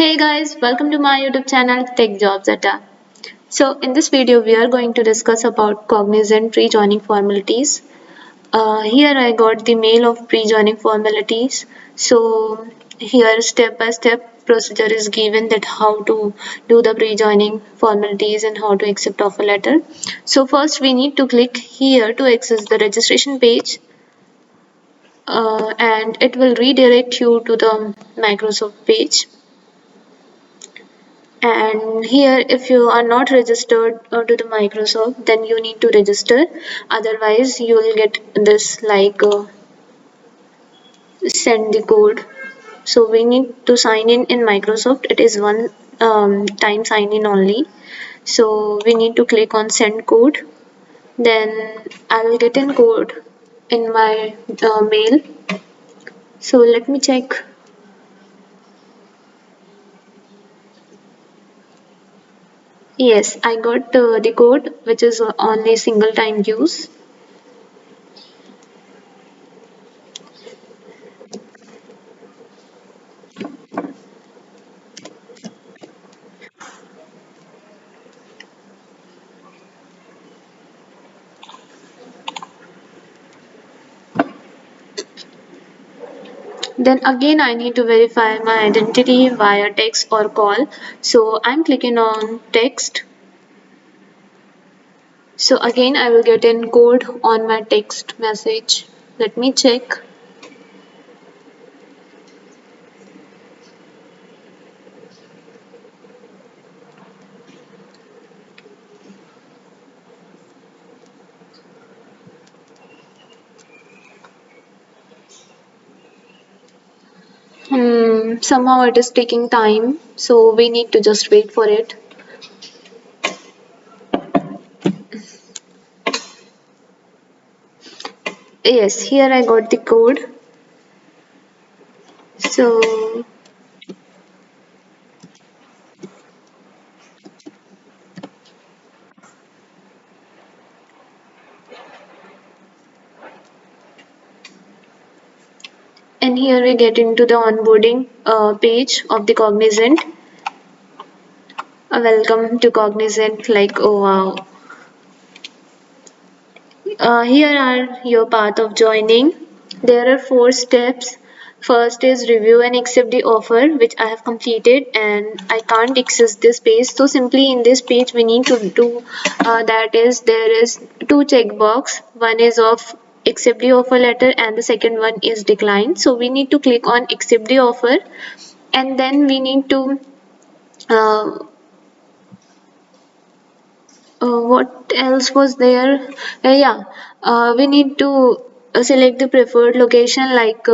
Hey guys, welcome to my YouTube channel Tech Jobs Atta. So in this video we are going to discuss about Cognizant pre-joining formalities. Here I got the mail of pre-joining formalities. So here step by step procedure is given that how to do the pre-joining formalities and how to accept offer letter. So first we need to click here to access the registration page. And it will redirect you to the Microsoft page. And here if you are not registered to the Microsoft, then you need to register, otherwise you will get this like send the code. So we need to sign in Microsoft. It is one time sign in only, so we need to click on send code. Then I will get in code in my mail. So let me check. Yes, I got the code, which is only single time use. Then again I need to verify my identity via text or call. So I'm clicking on text. So again I will get in code on my text message. Let me check. Somehow it is taking time, so we need to just wait for it. Yes, here I got the code. So and here we get into the onboarding page of the Cognizant. Welcome to Cognizant. Like, oh wow. Here are your path of joining. There are 4 steps. First is review and accept the offer, which I have completed, and I can't access this page. So simply in this page we need to do that is there is 2 checkbox. One is of accept the offer letter and the second one is decline. So we need to click on accept the offer, and then we need to uh, what else was there? Yeah, we need to select the preferred location. Like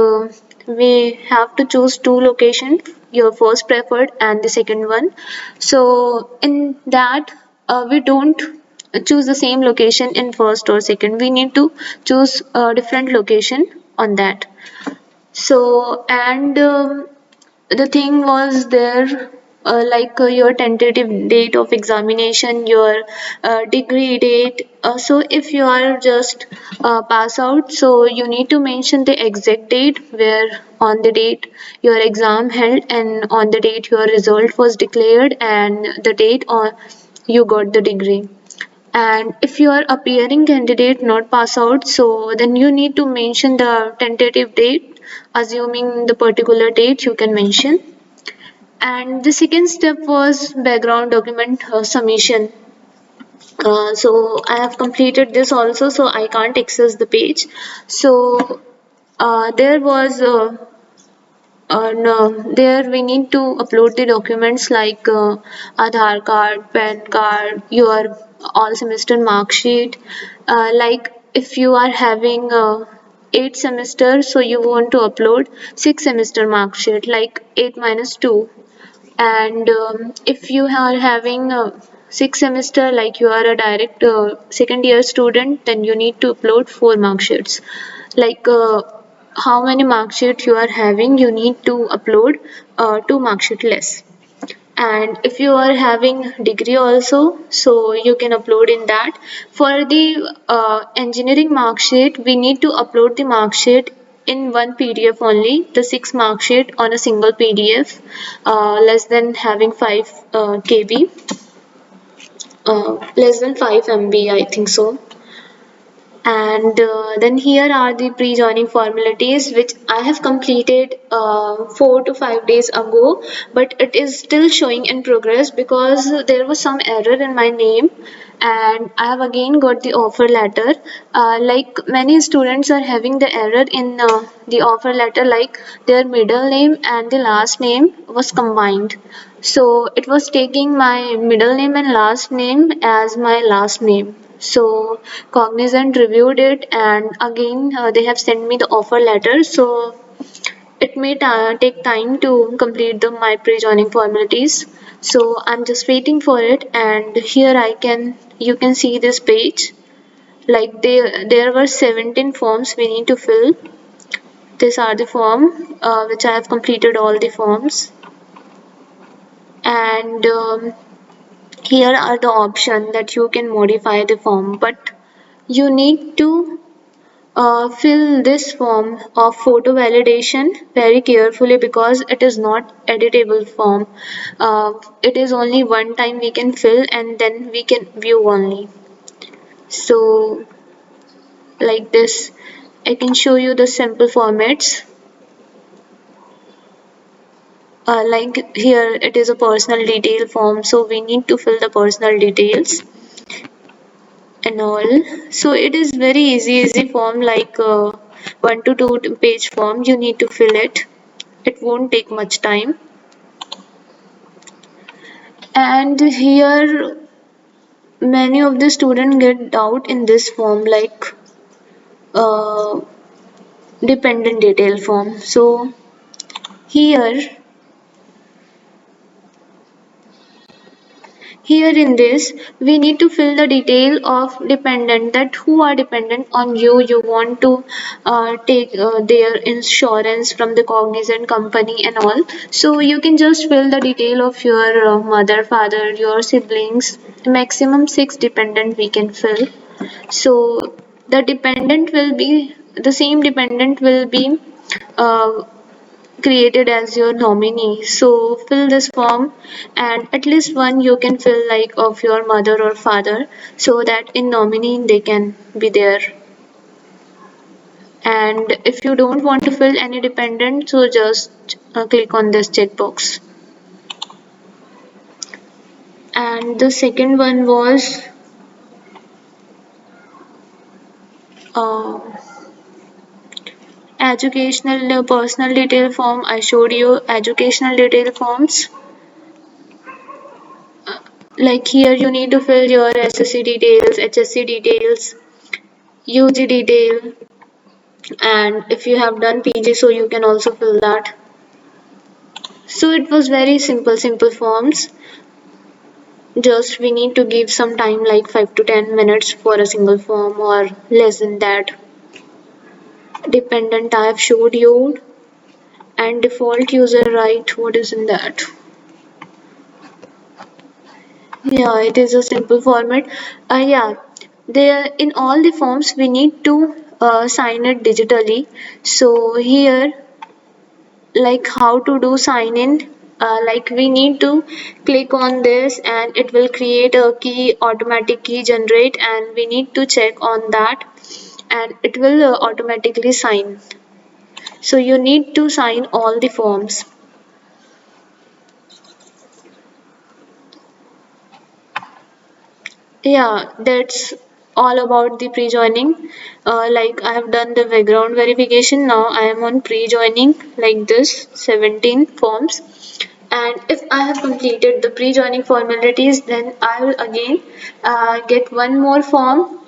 we have to choose 2 locations, your first preferred and the second one. So in that, we don't choose the same location in first or second. We need to choose a different location on that. So and the thing was there like your tentative date of examination, your degree date. So if you are just pass out, so you need to mention the exact date where on the date your exam held and on the date your result was declared and the date on you got the degree. And if you are appearing candidate not pass out, so then you need to mention the tentative date, assuming the particular date you can mention. And the second step was background document submission. So I have completed this also, so I can't access the page. So there was no, there we need to upload the documents like Aadhaar card, PAN card, your all semester mark sheet. Like if you are having 8 semesters, so you want to upload 6 semester mark sheet, like 8 - 2. And if you are having 6 semester, like you are a direct second year student, then you need to upload 4 mark sheets. Like how many mark sheet you are having, you need to upload 2 mark sheet less. And if you are having degree also, so you can upload in that. For the engineering mark sheet, we need to upload the mark sheet in one PDF only, the 6 mark sheet on a single PDF, less than having 5 KB, less than 5 MB, I think so. And then here are the pre-joining formalities which I have completed 4 to 5 days ago, but it is still showing in progress because there was some error in my name, and I have again got the offer letter. Like many students are having the error in the offer letter, like their middle name and the last name was combined. So it was taking my middle name and last name as my last name. So Cognizant reviewed it, and again they have sent me the offer letter. So it may take time to complete the my pre-joining formalities. So I'm just waiting for it, and here you can see this page. Like there were 17 forms we need to fill. These are the form which I have completed all the forms, and here are the option that you can modify the form, but you need to fill this form of photo validation very carefully because it is not editable form. It is only one time we can fill and then we can view only. So like this, I can show you the simple formats. Like here it is a personal detail form, so we need to fill the personal details and all. So it is very easy form, like 1 to 2 page form. You need to fill it. It won't take much time. And here many of the students get doubt in this form, like uh, dependent detail form. So here in this, we need to fill the detail of dependent, that who are dependent on you. You want to take their insurance from the Cognizant company and all. So you can just fill the detail of your mother, father, your siblings. Maximum 6 dependent we can fill. So the same dependent will be uh, created as your nominee. So fill this form, and at least one you can fill, like of your mother or father, so that in nominee they can be there. And if you don't want to fill any dependent, so just click on this checkbox. And the second one was uh, educational personal detail form. I showed you educational detail forms. Like here you need to fill your SSC details, HSC details, UG detail, and if you have done PG, so you can also fill that. So it was very simple forms. Just we need to give some time, like 5 to 10 minutes for a single form or less than that. Dependent I have showed you, and default user right, what is in that? Yeah, it is a simple format. Yeah, there in all the forms we need to sign it digitally. So here, like how to do sign in, like we need to click on this and it will create a key, automatic key generate, and we need to check on that and it will automatically sign. So you need to sign all the forms. Yeah, that's all about the pre-joining. Like I have done the background verification. Now I am on pre-joining, like this 17 forms. And if I have completed the pre-joining formalities, then I will again get one more form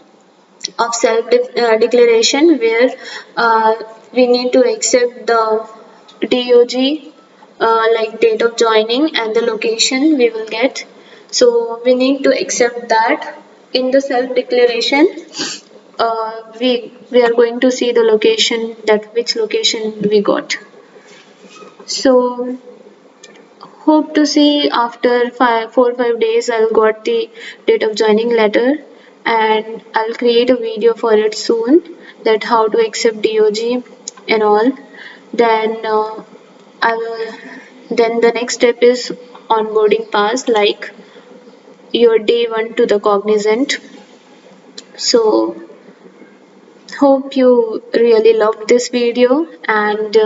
of self-declaration where uh, we need to accept the DOG, like date of joining and the location we will get. So we need to accept that. In the self-declaration, we are going to see the location, that which location we got. So hope to see after 4 or 5 days I'll got the date of joining letter, and I'll create a video for it soon, that how to accept DOG and all. Then I will. Then the next step is onboarding pass, like your day one to the Cognizant. So hope you really loved this video, and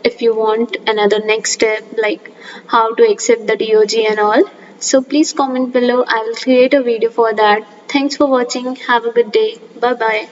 if you want another next step like how to accept the DOG and all, so please comment below. I will create a video for that. Thanks for watching. Have a good day. Bye bye.